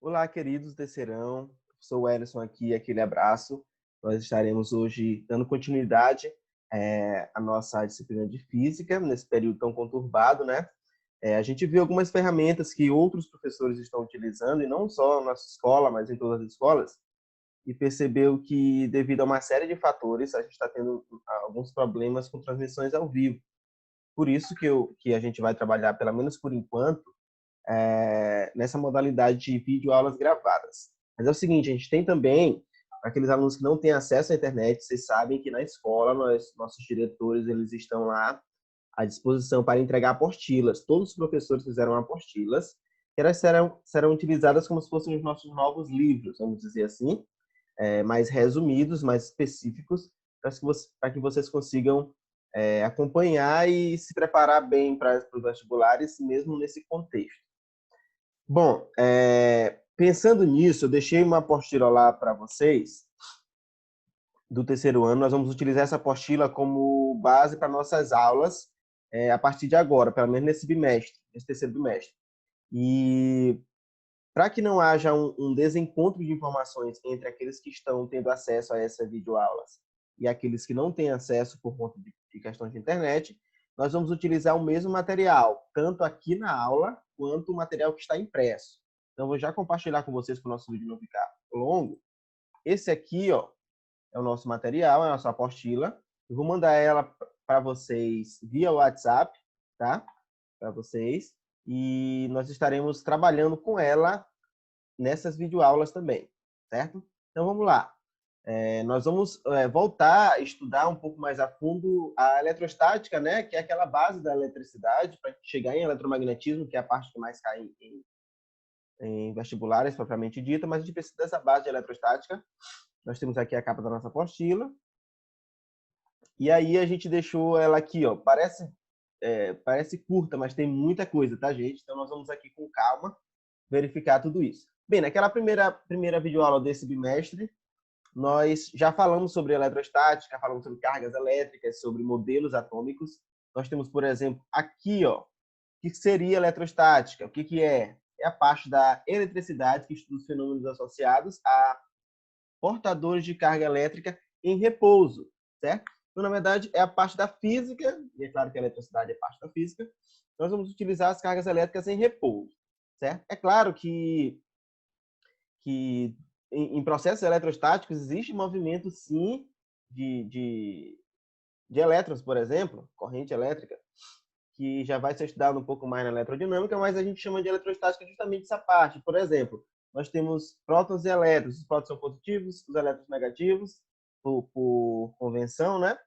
Olá, queridos terceirão. Sou o Ellison aqui, aquele abraço. Nós estaremos hoje dando continuidade à nossa disciplina de física, nesse período tão conturbado, né? A gente viu algumas ferramentas que outros professores estão utilizando, e não só na nossa escola, mas em todas as escolas, e percebeu que, devido a uma série de fatores, a gente está tendo alguns problemas com transmissões ao vivo. Por isso que a gente vai trabalhar, pelo menos por enquanto, nessa modalidade de videoaulas gravadas. Mas é o seguinte, a gente tem também, para aqueles alunos que não têm acesso à internet, vocês sabem que na escola, nossos diretores, eles estão lá à disposição para entregar apostilas. Todos os professores fizeram apostilas, que elas serão utilizadas como se fossem os nossos novos livros, vamos dizer assim, mais resumidos, mais específicos, para que vocês consigam acompanhar e se preparar bem para os vestibulares, mesmo nesse contexto. Bom, pensando nisso, eu deixei uma apostila lá para vocês, do terceiro ano. Nós vamos utilizar essa apostila como base para nossas aulas a partir de agora, pelo menos nesse bimestre, nesse terceiro bimestre. E para que não haja um desencontro de informações entre aqueles que estão tendo acesso a essas videoaulas e aqueles que não têm acesso por conta de questões de internet, nós vamos utilizar o mesmo material, tanto aqui na aula, quanto o material que está impresso. Então, eu vou já compartilhar com vocês para o nosso vídeo não ficar longo. Esse aqui, ó, é o nosso material, é a nossa apostila. Eu vou mandar ela para vocês via WhatsApp, tá? Para vocês. E nós estaremos trabalhando com ela nessas videoaulas também, certo? Então, vamos lá. Nós vamos voltar a estudar um pouco mais a fundo a eletrostática, né? Que é aquela base da eletricidade, para chegar em eletromagnetismo, que é a parte que mais cai em vestibulares, propriamente dita, mas a gente precisa dessa base de eletrostática. Nós temos aqui a capa da nossa apostila. E aí a gente deixou ela aqui, ó. Parece curta, mas tem muita coisa, tá, gente? Então nós vamos aqui com calma verificar tudo isso. Bem, naquela primeira videoaula desse bimestre, nós já falamos sobre eletrostática, falamos sobre cargas elétricas, sobre modelos atômicos. Nós temos, por exemplo, aqui, ó, o que seria eletrostática? O que é? É a parte da eletricidade que estuda os fenômenos associados a portadores de carga elétrica em repouso, certo? Então, na verdade, é a parte da física, e é claro que a eletricidade é parte da física. Nós vamos utilizar as cargas elétricas em repouso, certo? É claro que em processos eletrostáticos existe movimento, sim, de elétrons, por exemplo, corrente elétrica, que já vai ser estudado um pouco mais na eletrodinâmica, mas a gente chama de eletrostática justamente essa parte. Por exemplo, nós temos prótons e elétrons. Os prótons são positivos, os elétrons negativos, por convenção, né?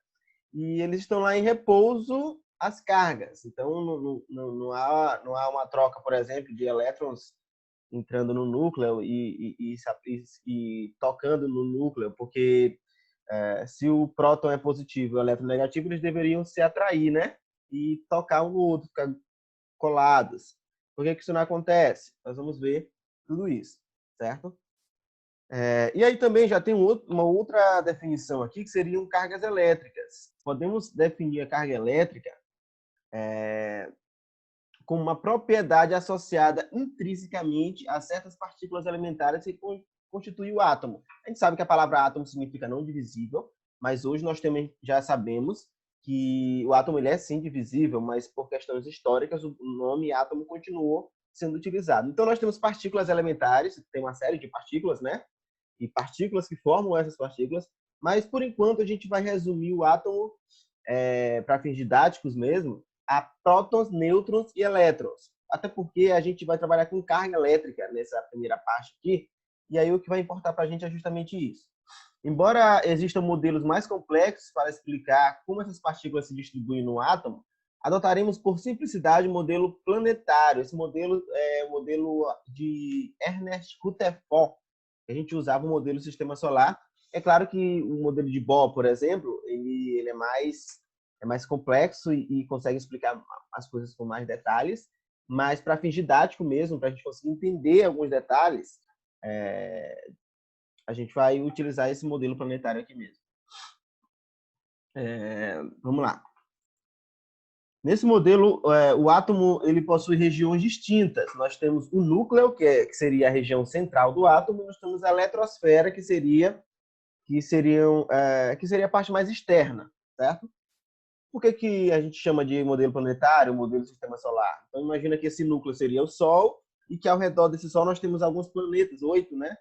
E eles estão lá em repouso as cargas. Então, não há uma troca, por exemplo, de elétrons entrando no núcleo e tocando no núcleo, porque se o próton é positivo e o elétron negativo, eles deveriam se atrair, né? E tocar um no outro, ficar colados. Por que isso não acontece? Nós vamos ver tudo isso, certo? E aí também já tem uma outra definição aqui, que seriam cargas elétricas. Podemos definir a carga elétrica como uma propriedade associada intrinsecamente a certas partículas elementares que constituem o átomo. A gente sabe que a palavra átomo significa não divisível, mas hoje nós também já sabemos que o átomo ele é sim divisível, mas por questões históricas o nome átomo continuou sendo utilizado. Então nós temos partículas elementares, tem uma série de partículas, né? E partículas que formam essas partículas, mas por enquanto a gente vai resumir o átomo para fins didáticos mesmo, a prótons, nêutrons e elétrons. Até porque a gente vai trabalhar com carga elétrica nessa primeira parte aqui, e aí o que vai importar para a gente é justamente isso. Embora existam modelos mais complexos para explicar como essas partículas se distribuem no átomo, adotaremos por simplicidade o modelo planetário. Esse modelo é o modelo de Ernest Rutherford, que a gente usava o modelo do sistema solar. É claro que o modelo de Bohr, por exemplo, ele é mais complexo e consegue explicar as coisas com mais detalhes, mas para fins didáticos mesmo, para a gente conseguir entender alguns detalhes, a gente vai utilizar esse modelo planetário aqui mesmo. Vamos lá. Nesse modelo, o átomo ele possui regiões distintas. Nós temos o núcleo, que seria a região central do átomo, e nós temos a eletrosfera, que seria a parte mais externa, certo? Por que a gente chama de modelo planetário, modelo do sistema solar? Então, imagina que esse núcleo seria o Sol e que ao redor desse Sol nós temos alguns planetas, 8, né?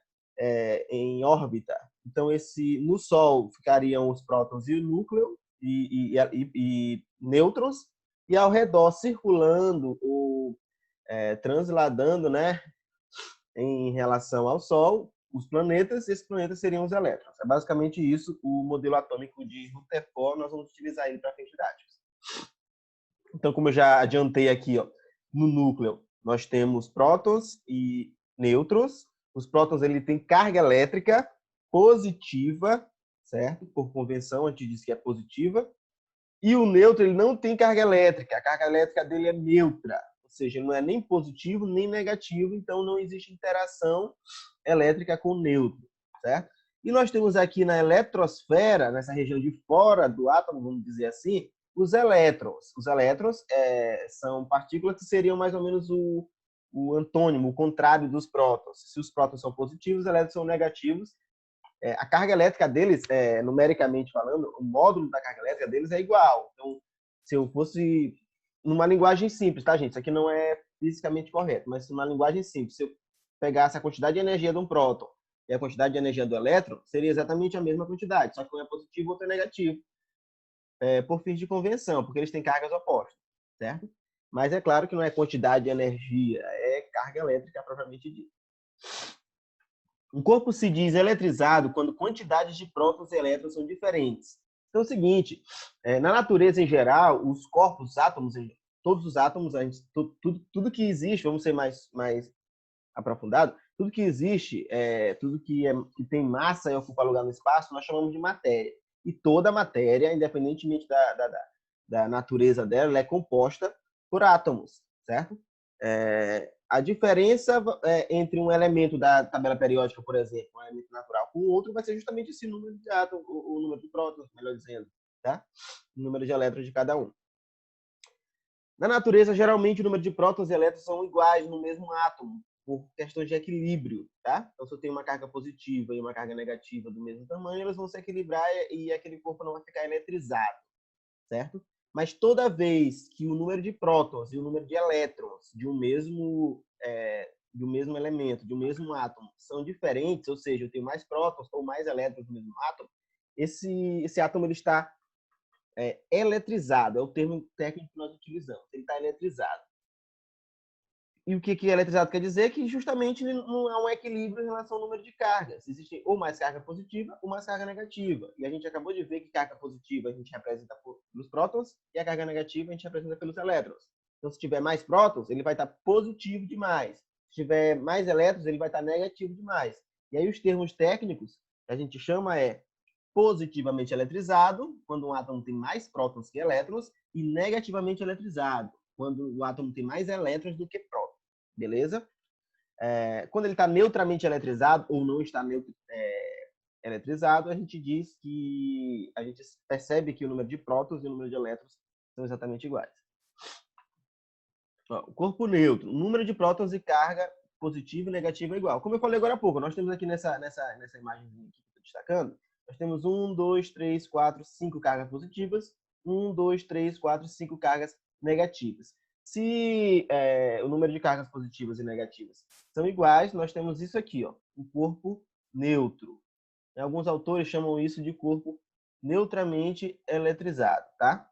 Em órbita. Então, no Sol ficariam os prótons e o núcleo e nêutrons, e ao redor, circulando ou transladando, né, em relação ao Sol, os planetas, e esses planetas seriam os elétrons. É basicamente isso o modelo atômico de Rutherford, nós vamos utilizar ele para fins didáticos. Então, como eu já adiantei aqui, ó, no núcleo, nós temos prótons e nêutrons. Os prótons ele tem carga elétrica positiva, certo? Por convenção, a gente diz que é positiva. E o nêutron ele não tem carga elétrica. A carga elétrica dele é neutra, ou seja, ele não é nem positivo nem negativo, então não existe interação elétrica com o nêutron, certo? E nós temos aqui na eletrosfera, nessa região de fora do átomo, vamos dizer assim, os elétrons. Os elétrons são partículas que seriam mais ou menos o antônimo, o contrário dos prótons. Se os prótons são positivos, os elétrons são negativos. A carga elétrica deles, numericamente falando, o módulo da carga elétrica deles é igual. Então, se eu fosse numa linguagem simples, tá, gente? Isso aqui não é fisicamente correto, mas numa linguagem simples, se eu pegasse a quantidade de energia de um próton e a quantidade de energia do elétron, seria exatamente a mesma quantidade, só que um é positivo e outro é negativo, por fins de convenção, porque eles têm cargas opostas, certo? Mas é claro que não é quantidade de energia, é carga elétrica propriamente dita. Um corpo se diz eletrizado quando quantidades de prótons e elétrons são diferentes. Então é o seguinte, na natureza em geral, os corpos, os átomos, todos os átomos, tudo que existe, vamos ser mais aprofundado, tudo que existe, tudo que tem massa e ocupa lugar no espaço, nós chamamos de matéria. E toda matéria, independentemente da natureza dela, ela é composta por átomos, certo? A diferença entre um elemento da tabela periódica, por exemplo, um elemento natural, com o outro, vai ser justamente esse número de átomos, o número de prótons, melhor dizendo, tá? O número de elétrons de cada um. Na natureza, geralmente, o número de prótons e elétrons são iguais no mesmo átomo, por questões de equilíbrio, tá? Então, se eu tenho uma carga positiva e uma carga negativa do mesmo tamanho, elas vão se equilibrar e aquele corpo não vai ficar eletrizado, certo? Mas toda vez que o número de prótons e o número de elétrons de um mesmo elemento, de um mesmo átomo, são diferentes, ou seja, eu tenho mais prótons ou mais elétrons do mesmo átomo, esse átomo ele está eletrizado, é o termo técnico que nós utilizamos, ele está eletrizado. E o que eletrizado quer dizer? Que justamente não há um equilíbrio em relação ao número de cargas. Existe ou mais carga positiva ou mais carga negativa. E a gente acabou de ver que carga positiva a gente representa pelos prótons e a carga negativa a gente representa pelos elétrons. Então, se tiver mais prótons, ele vai estar positivo demais. Se tiver mais elétrons, ele vai estar negativo demais. E aí os termos técnicos que a gente chama positivamente eletrizado, quando um átomo tem mais prótons que elétrons, e negativamente eletrizado, quando o átomo tem mais elétrons do que prótons. Beleza? Quando ele está neutramente eletrizado ou não está eletrizado, a gente diz que a gente percebe que o número de prótons e o número de elétrons são exatamente iguais. O corpo neutro, o número de prótons e carga positiva e negativa é igual. Como eu falei agora há pouco, nós temos aqui nessa imagem que eu estou destacando, nós temos 1, 2, 3, 4, 5 cargas positivas, 1, 2, 3, 4, 5 cargas negativas. Se o número de cargas positivas e negativas são iguais, nós temos isso aqui, ó, um corpo neutro. Alguns autores chamam isso de corpo neutramente eletrizado, tá?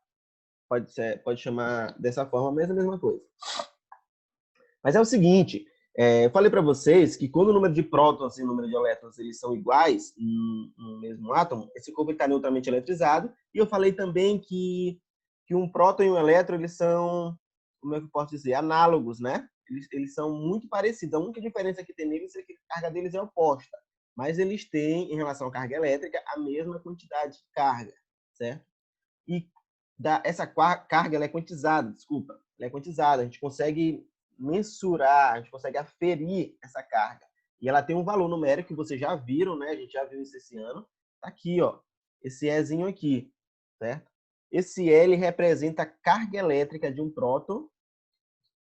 Pode chamar dessa forma, mas é a mesma coisa. Mas é o seguinte, eu falei para vocês que quando o número de prótons e o número de elétrons eles são iguais no mesmo átomo, esse corpo está neutramente eletrizado. E eu falei também que um próton e um elétron eles são, como é que eu posso dizer, análogos, né? Eles são muito parecidos. A única diferença que tem neles é que a carga deles é oposta. Mas eles têm, em relação à carga elétrica, a mesma quantidade de carga, certo? E essa carga ela é quantizada, desculpa. Ela é quantizada. A gente consegue mensurar, a gente consegue aferir essa carga. E ela tem um valor numérico que vocês já viram, né? A gente já viu isso esse ano. Tá aqui, ó. Esse Ezinho aqui, certo? esse L representa a carga elétrica de um próton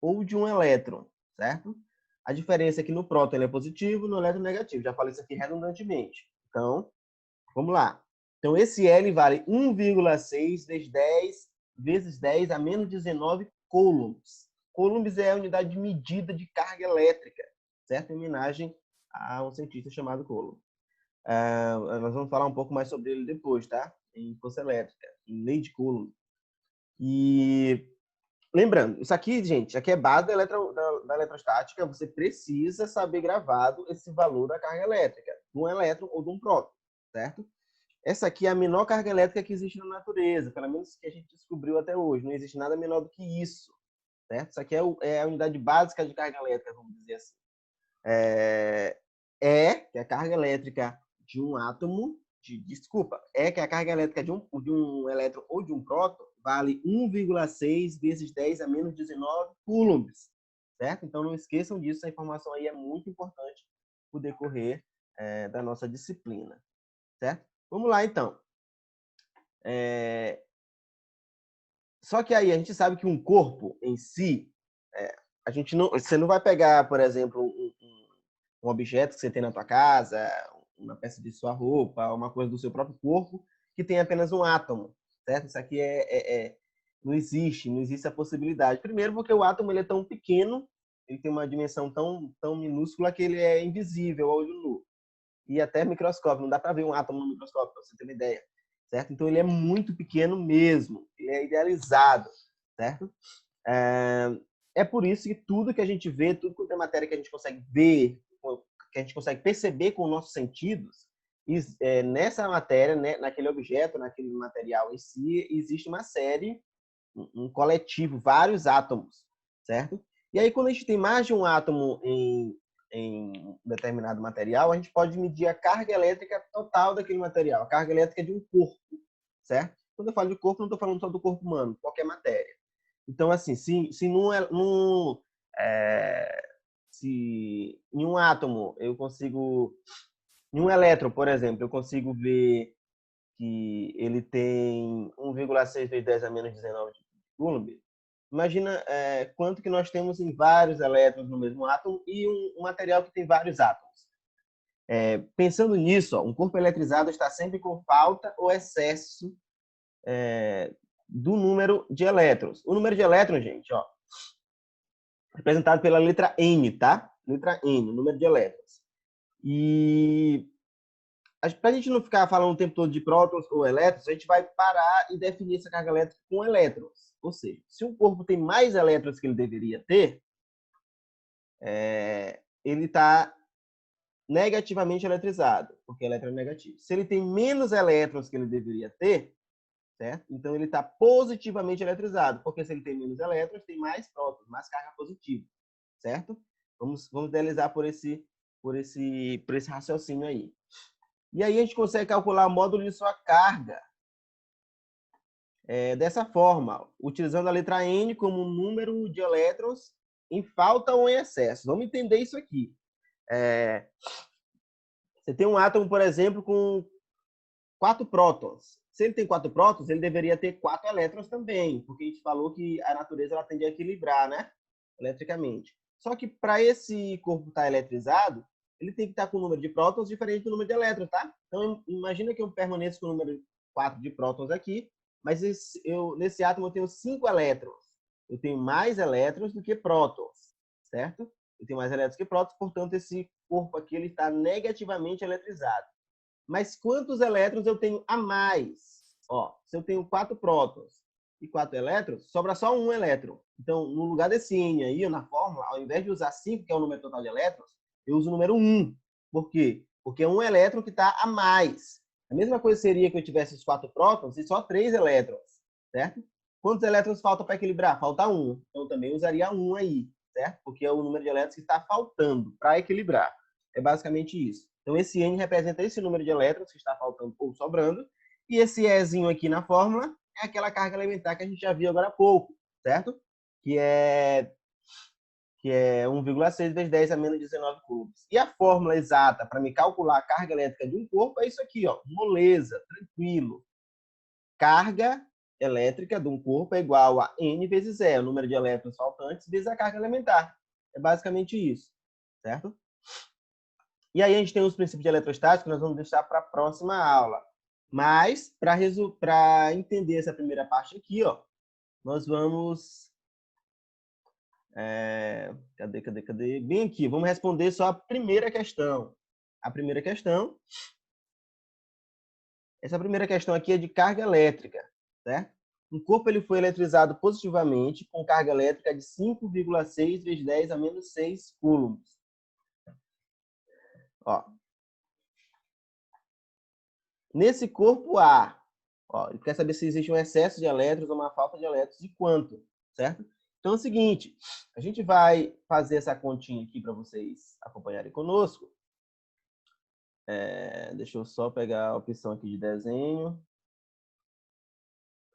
ou de um elétron, certo? A diferença é que no próton ele é positivo, no elétron negativo. Já falei isso aqui redundantemente. Então, vamos lá. Então, esse L vale 1,6 vezes 10 a menos 19 coulombs. Coulombs é a unidade de medida de carga elétrica, certo? Em homenagem a um cientista chamado Coulomb. Nós vamos falar um pouco mais sobre ele depois, tá? Em força elétrica, em lei de Coulomb. E lembrando, isso aqui, gente, isso aqui é base da eletrostática. Você precisa saber gravado esse valor da carga elétrica, de um elétron ou de um próton, certo? Essa aqui é a menor carga elétrica que existe na natureza, pelo menos que a gente descobriu até hoje. Não existe nada menor do que isso, certo? Isso aqui é a unidade básica de carga elétrica, vamos dizer assim. Que é a carga elétrica de um átomo, que a carga elétrica de um elétron ou de um próton vale 1,6 vezes 10 a menos 19 coulombs, certo? Então não esqueçam disso, essa informação aí é muito importante no decorrer da nossa disciplina, certo? Vamos lá, então. Só que aí a gente sabe que um corpo em si, você não vai pegar, por exemplo, um objeto que você tem na tua casa, uma peça de sua roupa, uma coisa do seu próprio corpo, que tem apenas um átomo, certo? Isso aqui não existe a possibilidade. Primeiro porque o átomo ele é tão pequeno, ele tem uma dimensão tão minúscula que ele é invisível ao olho nu. E até microscópio, não dá para ver um átomo no microscópio, para você ter uma ideia, certo? Então ele é muito pequeno mesmo, ele é idealizado, certo? É por isso que tudo que a gente vê, tudo quanto é matéria que a gente consegue ver, que a gente consegue perceber com os nossos sentidos, nessa matéria, né, naquele objeto, naquele material em si, existe uma série, um coletivo, vários átomos, certo? E aí, quando a gente tem mais de um átomo em um determinado material, a gente pode medir a carga elétrica total daquele material, a carga elétrica de um corpo, certo? Quando eu falo de corpo, não estou falando só do corpo humano, qualquer matéria. Então, assim, se em um átomo eu consigo, em um elétron, por exemplo, eu consigo ver que ele tem 1,6 vezes 10 a menos 19 coulomb, imagina quanto que nós temos em vários elétrons no mesmo átomo e um material que tem vários átomos. Pensando nisso, um corpo eletrizado está sempre com falta ou excesso do número de elétrons. O número de elétrons, gente, representado pela letra N, tá? Letra N, número de elétrons. E para a gente não ficar falando o tempo todo de prótons ou elétrons, a gente vai parar e definir essa carga elétrica com elétrons. Ou seja, se um corpo tem mais elétrons que ele deveria ter, ele está negativamente eletrizado, porque elétron é negativo. Se ele tem menos elétrons que ele deveria ter, certo? Então ele está positivamente eletrizado, porque se ele tem menos elétrons, tem mais prótons, mais carga positiva, certo? Vamos idealizar por esse raciocínio aí. E aí a gente consegue calcular o módulo de sua carga dessa forma, utilizando a letra N como número de elétrons em falta ou em excesso. Vamos entender isso aqui. Você tem um átomo, por exemplo, com 4 prótons. Se ele tem 4 prótons, ele deveria ter 4 elétrons também, porque a gente falou que a natureza ela tende a equilibrar, né? Eletricamente. Só que para esse corpo estar eletrizado, ele tem que estar com o número de prótons diferente do número de elétrons, tá? Então, imagina que eu permaneço com o número 4 de prótons aqui, mas nesse átomo eu tenho 5 elétrons. Eu tenho mais elétrons do que prótons, certo? Eu tenho mais elétrons que prótons, portanto, esse corpo aqui ele está negativamente eletrizado. Mas quantos elétrons eu tenho a mais? Se eu tenho 4 prótons e 4 elétrons, sobra só um elétron. Então, no lugar desse N aí, na fórmula, ao invés de usar 5, que é o número total de elétrons, eu uso o número 1. Por quê? Porque é um elétron que está a mais. A mesma coisa seria que eu tivesse os 4 prótons e só 3 elétrons, certo? Quantos elétrons faltam para equilibrar? Falta 1. Então, eu também usaria 1 aí, certo? Porque é o número de elétrons que está faltando para equilibrar. É basicamente isso. Então, esse N representa esse número de elétrons que está faltando ou sobrando. E esse Ezinho aqui na fórmula é aquela carga elementar que a gente já viu agora há pouco, certo? Que é 1,6 vezes 10 a menos 19 coulombs. E a fórmula exata para me calcular a carga elétrica de um corpo é isso aqui, moleza, tranquilo. Carga elétrica de um corpo é igual a N vezes E, o número de elétrons faltantes, vezes a carga elementar. É basicamente isso, certo? E aí a gente tem os princípios de eletrostática que nós vamos deixar para a próxima aula. Mas, para entender essa primeira parte aqui, ó, nós vamos... Cadê? Bem aqui, vamos responder só a primeira questão. A primeira questão... Essa primeira questão aqui é de carga elétrica, certo? Um corpo ele foi eletrizado positivamente com carga elétrica de 5,6 vezes 10 a menos 6 coulombs. Ó. Nesse corpo A, ó, ele quer saber se existe um excesso de elétrons ou uma falta de elétrons e quanto, certo? Então é o seguinte, a gente vai fazer essa continha aqui para vocês acompanharem conosco. Deixa eu só pegar a opção aqui de desenho.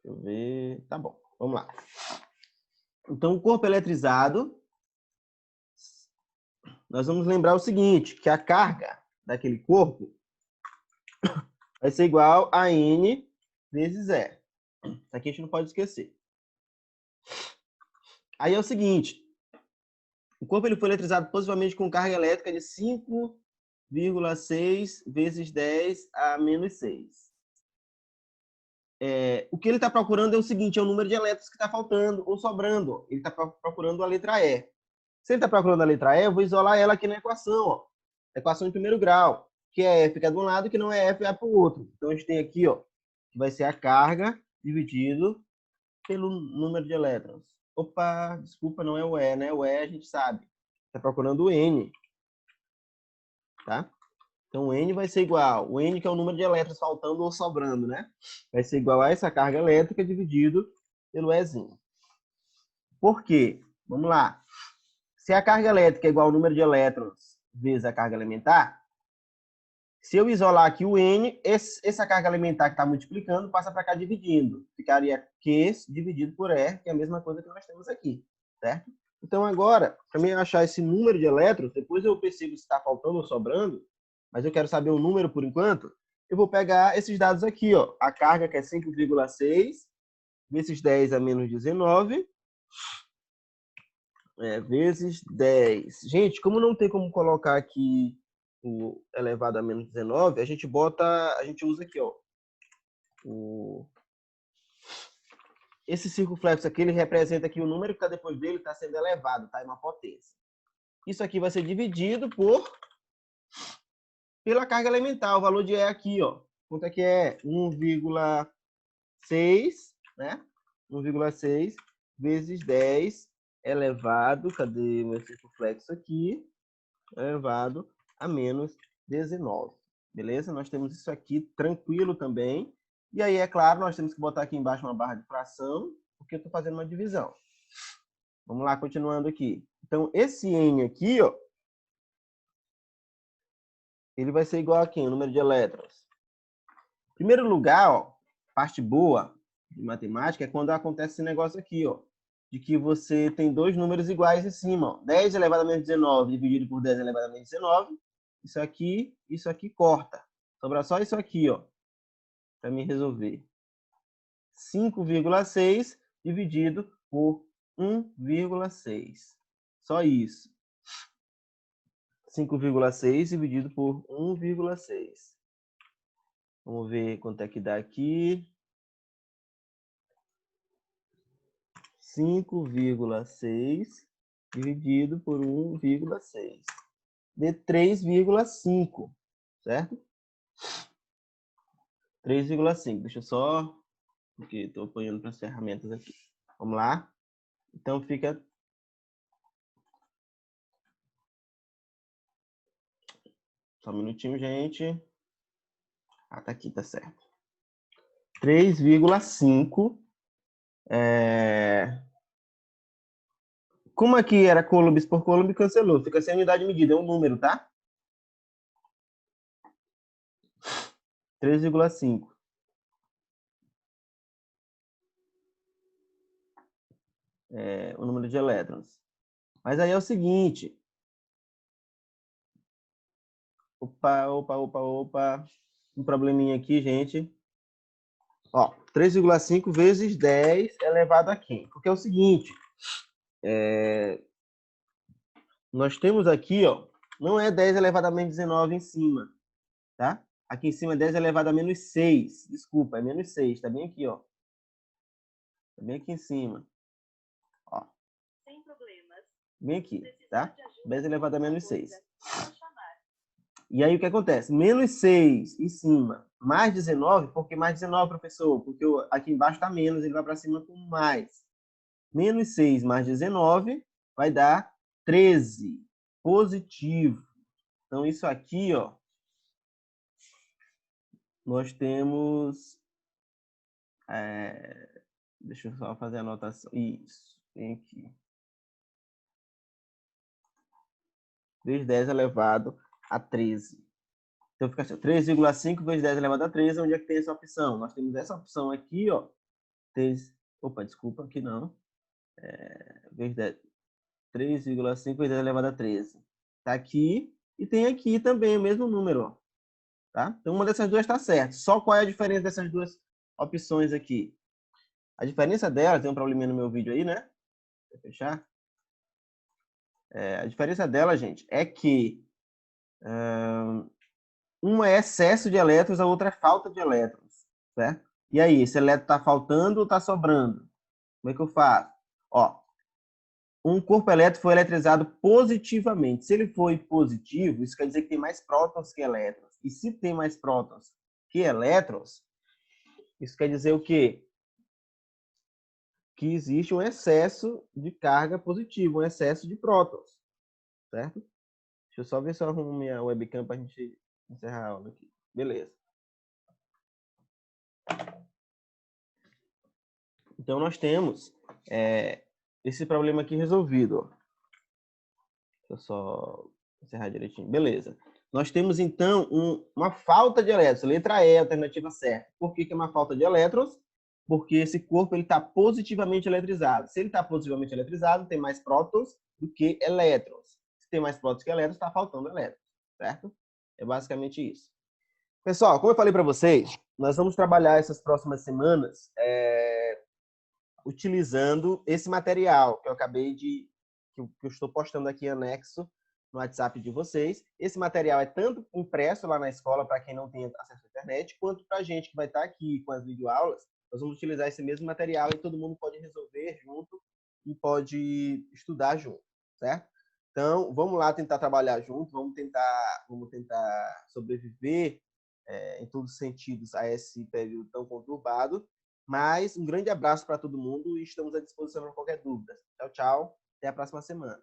Deixa eu ver. Tá bom, vamos lá. Então, o corpo eletrizado, nós vamos lembrar o seguinte, que a carga daquele corpo vai ser igual a N vezes E. Isso aqui a gente não pode esquecer. Aí é o seguinte, o corpo ele foi eletrizado positivamente com carga elétrica de 5,6 vezes 10 a menos 6. O que ele está procurando é o seguinte, é o número de elétrons que está faltando ou sobrando. Ele está procurando a letra E. Se ele está procurando a letra E, eu vou isolar ela aqui na equação. Ó. Equação de primeiro grau, que é F fica de um lado, que não é F vai para o outro. Então, a gente tem aqui, ó, que vai ser a carga dividido pelo número de elétrons. Opa, desculpa, não é o E, né? O E a gente sabe. Está procurando o N. Tá? Então, o N vai ser igual. O N que é o número de elétrons faltando ou sobrando, né? Vai ser igual a essa carga elétrica dividido pelo Ezinho. Por quê? Vamos lá. Se a carga elétrica é igual ao número de elétrons vezes a carga elementar, se eu isolar aqui o N, essa carga elementar que está multiplicando passa para cá dividindo. Ficaria Q dividido por E, que é a mesma coisa que nós temos aqui, certo? Então, agora, para mim achar esse número de elétrons, depois eu percebo se está faltando ou sobrando, mas eu quero saber o número por enquanto, eu vou pegar esses dados aqui, ó. A carga que é 5,6 vezes 10 a menos 19, vezes 10. Gente, como não tem como colocar aqui o elevado a menos 19, a gente usa aqui, ó. Esse circunflexo aqui, ele representa que o número que está depois dele está sendo elevado, tá? É uma potência. Isso aqui vai ser dividido pela carga elementar, o valor de E aqui, ó. Quanto é que é? 1,6, né? 1,6 vezes 10 elevado, cadê meu circunflexo aqui? Elevado a menos 19. Beleza? Nós temos isso aqui tranquilo também. E aí, é claro, nós temos que botar aqui embaixo uma barra de fração, porque eu estou fazendo uma divisão. Vamos lá, continuando aqui. Então, esse N aqui, ó, ele vai ser igual a quem? O número de elétrons. Em primeiro lugar, ó, parte boa de matemática é quando acontece esse negócio aqui, ó, de que você tem dois números iguais em cima. Ó. 10 elevado a menos 19 dividido por 10 elevado a menos 19. Isso aqui corta. Sobra só isso aqui, ó, para me resolver. 5,6 dividido por 1,6. Só isso. 5,6 dividido por 1,6. Vamos ver quanto é que dá aqui. 5,6 dividido por 1,6. Dê 3,5, certo? 3,5. Deixa eu só... porque estou apanhando para as ferramentas aqui. Vamos lá? Então, fica... Só um minutinho, gente. Ah, tá aqui, tá certo. 3,5. Como aqui era coulombs por coulomb, cancelou. Fica sem unidade de medida, é um número, tá? 3,5. O número de elétrons. Mas aí é o seguinte. Opa. Um probleminha aqui, gente. Ó, 3,5 vezes 10 elevado a quem? Porque é o seguinte, nós temos aqui, ó, não é 10 elevado a menos 19 em cima, tá? Aqui em cima é 10 elevado a menos 6. Desculpa, é menos 6. Tá bem aqui, ó. Tá bem aqui em cima. Ó. Sem problemas. Bem aqui, tá? 10 elevado a menos 6. E aí o que acontece? Menos 6 em cima, mais 19. Por que mais 19, professor? Porque aqui embaixo tá menos, ele vai para cima com mais. Menos 6 mais 19 vai dar 13. Positivo. Então, isso aqui, ó, nós temos... deixa eu só fazer a anotação. Isso, tem aqui. Vezes 10 elevado a 13. Então, fica assim, 3,5 vezes 10 elevado a 13, onde é que tem essa opção? Nós temos essa opção aqui, ó. 3, opa, desculpa, aqui não. Vezes 10, 3,5 vezes 10 elevado a 13. Tá aqui e tem aqui também o mesmo número, ó. Tá? Então, uma dessas duas está certa. Só qual é a diferença dessas duas opções aqui? A diferença delas, tem um probleminha no meu vídeo aí, né? Vou fechar. A diferença dela, gente, é que uma é excesso de elétrons, a outra é falta de elétrons, certo? E aí, esse elétron está faltando ou está sobrando? Como é que eu faço? Ó, um corpo elétrico foi eletrizado positivamente. Se ele foi positivo, isso quer dizer que tem mais prótons que elétrons. E se tem mais prótons que elétrons, isso quer dizer o quê? Que existe um excesso de carga positiva, um excesso de prótons, certo? Deixa eu só ver se eu arrumo minha webcam para a gente encerrar a aula aqui. Beleza. Então, nós temos esse problema aqui resolvido. Ó. Deixa eu só encerrar direitinho. Beleza. Nós temos, então, uma falta de elétrons. Letra E, alternativa certa. Por que é uma falta de elétrons? Porque esse corpo está positivamente eletrizado. Se ele está positivamente eletrizado, tem mais prótons do que elétrons. Se tem mais prótons que elétrons, está faltando elétrons. Certo? É basicamente isso. Pessoal, como eu falei para vocês, nós vamos trabalhar essas próximas semanas utilizando esse material que eu acabei de... que eu estou postando aqui em anexo no WhatsApp de vocês. Esse material é tanto impresso lá na escola para quem não tem acesso à internet, quanto para a gente que vai estar aqui com as videoaulas. Nós vamos utilizar esse mesmo material e todo mundo pode resolver junto e pode estudar junto, certo? Então, vamos lá tentar trabalhar junto, vamos tentar sobreviver em todos os sentidos a esse período tão conturbado. Mas um grande abraço para todo mundo e estamos à disposição para qualquer dúvida. Tchau, tchau. Até a próxima semana.